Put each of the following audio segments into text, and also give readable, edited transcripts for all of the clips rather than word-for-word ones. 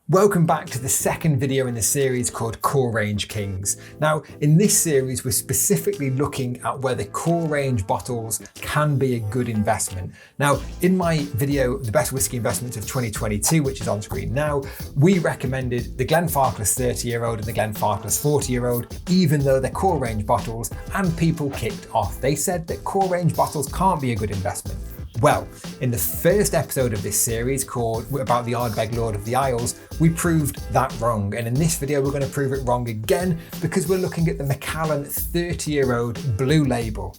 Welcome back to the second video in the series called Core Range Kings. Now, in this series, we're specifically looking at whether core range bottles can be a good investment. Now, in my video, The Best Whiskey Investments of 2022, which is on screen now, we recommended the Glenfarclas 30-year-old and the Glenfarclas 40-year-old, even though they're core range bottles, and people kicked off. They said that core range bottles can't be a good investment. Well, in the first episode of this series called about the Ardbeg Lord of the Isles, we proved that wrong. And in this video, we're going to prove it wrong again because we're looking at the Macallan 30-year-old blue label.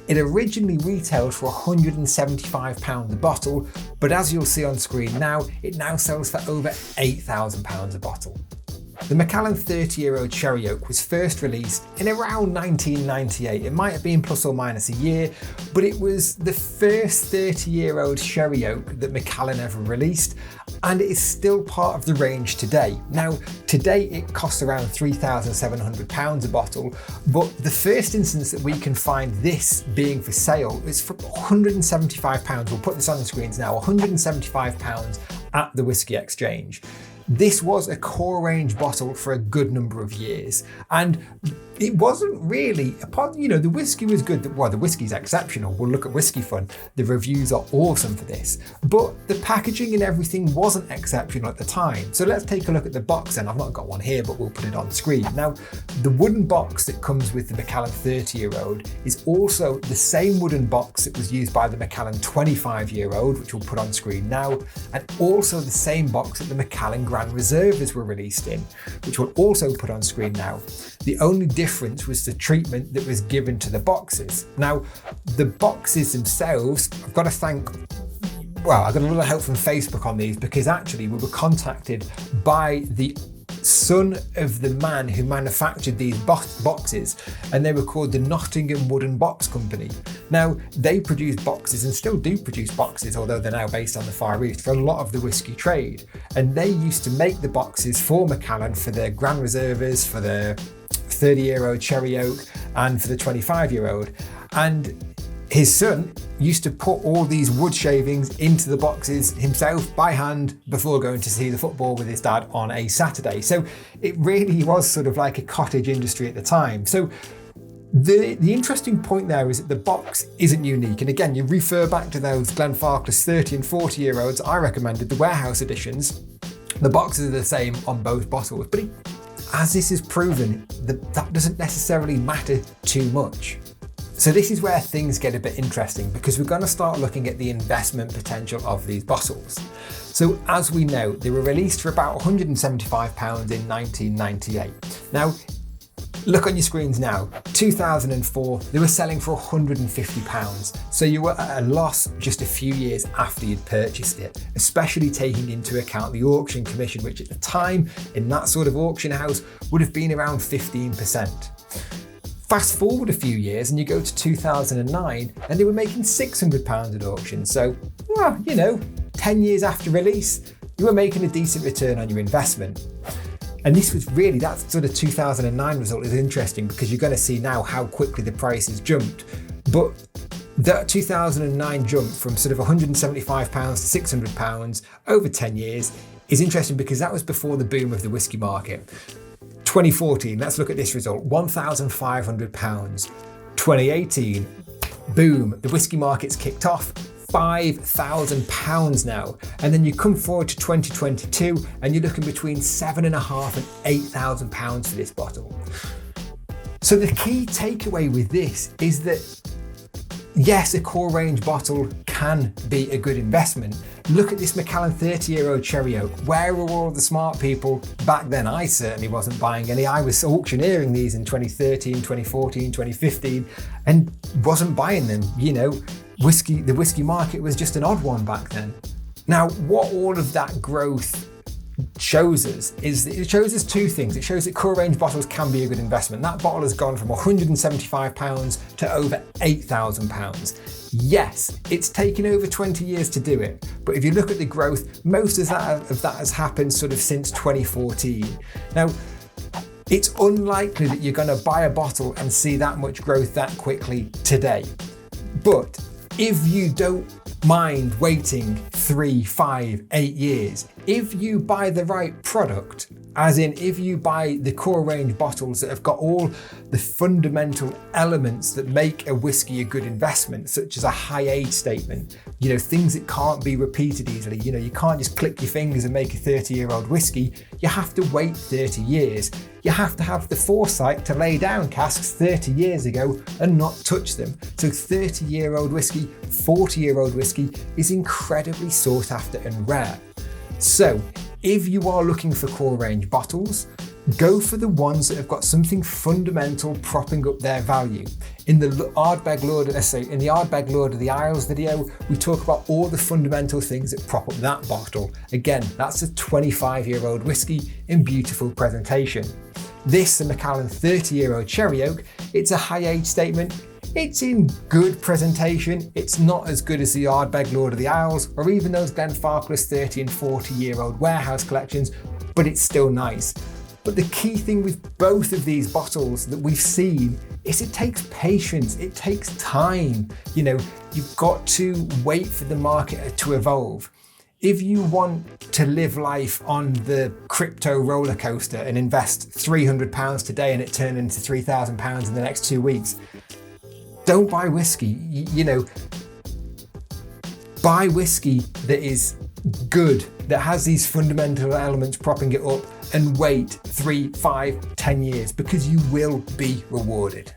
It originally retailed for £175 a bottle, but as you'll see on screen now, it now sells for over £8,000 a bottle. The Macallan 30-year-old Sherry Oak was first released in around 1998. It might have been plus or minus a year, but it was the first 30-year-old Sherry Oak that Macallan ever released, and it is still part of the range today. Now, today it costs around £3,700 a bottle, but the first instance that we can find this being for sale is for £175. We'll put this on the screens now, £175 at the Whisky Exchange. This was a core range bottle for a good number of years, and it wasn't really, the whiskey was good. Well, the whiskey's exceptional. We'll look at Whiskey Fun. The reviews are awesome for this, but the packaging and everything wasn't exceptional at the time. So let's take a look at the box, and I've not got one here, but we'll put it on screen. Now, the wooden box that comes with the Macallan 30-year-old is also the same wooden box that was used by the Macallan 25-year-old, which we'll put on screen now, and also the same box that the Macallan Grand Reserves were released in, which we'll also put on screen now. The only difference was the treatment that was given to the boxes. Now, the boxes themselves, I got a lot of help from Facebook on these because actually we were contacted by the son of the man who manufactured these boxes, and they were called the Nottingham Wooden Box Company. Now, they produce boxes and still do produce boxes, although they're now based on the Far East, for a lot of the whiskey trade. And they used to make the boxes for Macallan, for their Grand Reserves, for the 30-year-old Sherry Oak, and for the 25-year-old. And his son used to put all these wood shavings into the boxes himself by hand before going to see the football with his dad on a Saturday. So it really was sort of like a cottage industry at the time. So the interesting point there is that the box isn't unique. And again, you refer back to those Glenfarclas 30 and 40-year-olds. I recommended the warehouse editions. The boxes are the same on both bottles, but as this is proven, that doesn't necessarily matter too much. So this is where things get a bit interesting because we're going to start looking at the investment potential of these bottles. So as we know, they were released for about £175 in 1998. Now, look on your screens now, 2004, they were selling for £150. So you were at a loss just a few years after you'd purchased it, especially taking into account the auction commission, which at the time, in that sort of auction house, would have been around 15%. Fast forward a few years and you go to 2009 and they were making £600 at auction. So, 10 years after release, you were making a decent return on your investment. And this was really, that sort of 2009 result is interesting because you're going to see now how quickly the prices jumped. But that 2009 jump from sort of £175 to £600 over 10 years is interesting because that was before the boom of the whiskey market. 2014, let's look at this result, £1,500. 2018, boom, the whiskey market's kicked off, £5,000 now. And then you come forward to 2022 and you're looking between £7,500 and £8,000 for this bottle. So the key takeaway with this is that yes, a core range bottle can be a good investment. Look at this Macallan 30-year-old Sherry Oak. Where were all the smart people back then? I certainly wasn't buying any. I was auctioneering these in 2013, 2014, 2015 and wasn't buying them. The whiskey market was just an odd one back then. Now, what all of that growth shows us is that it shows us two things. It shows that core range bottles can be a good investment. That bottle has gone from £175 to over £8,000. Yes, it's taken over 20 years to do it, but if you look at the growth, most of that has happened sort of since 2014. Now, it's unlikely that you're going to buy a bottle and see that much growth that quickly today. But if you don't mind waiting 3, 5, 8 years. If you buy the right product, as in if you buy the core range bottles that have got all the fundamental elements that make a whiskey a good investment, such as a high age statement, things that can't be repeated easily. You can't just click your fingers and make a 30-year-old whiskey. You have to wait 30 years. You have to have the foresight to lay down casks 30 years ago and not touch them. So 30-year-old whiskey, 40-year-old whiskey is incredibly sought after and rare. So if you are looking for core range bottles, go for the ones that have got something fundamental propping up their value. In the Ardbeg Lord of the Isles video, we talk about all the fundamental things that prop up that bottle. Again, that's a 25-year-old whiskey in beautiful presentation. This, the Macallan 30-year-old Sherry Oak, it's a high age statement. It's in good presentation. It's not as good as the Ardbeg Lord of the Isles or even those Glenfarclas 30 and 40-year-old warehouse collections, but it's still nice. But the key thing with both of these bottles that we've seen is it takes patience, it takes time. You've got to wait for the market to evolve. If you want to live life on the crypto roller coaster and invest £300 today and it turn into £3,000 in the next 2 weeks, don't buy whiskey. Buy whiskey that is good, that has these fundamental elements propping it up, and wait 3, 5, 10 years because you will be rewarded.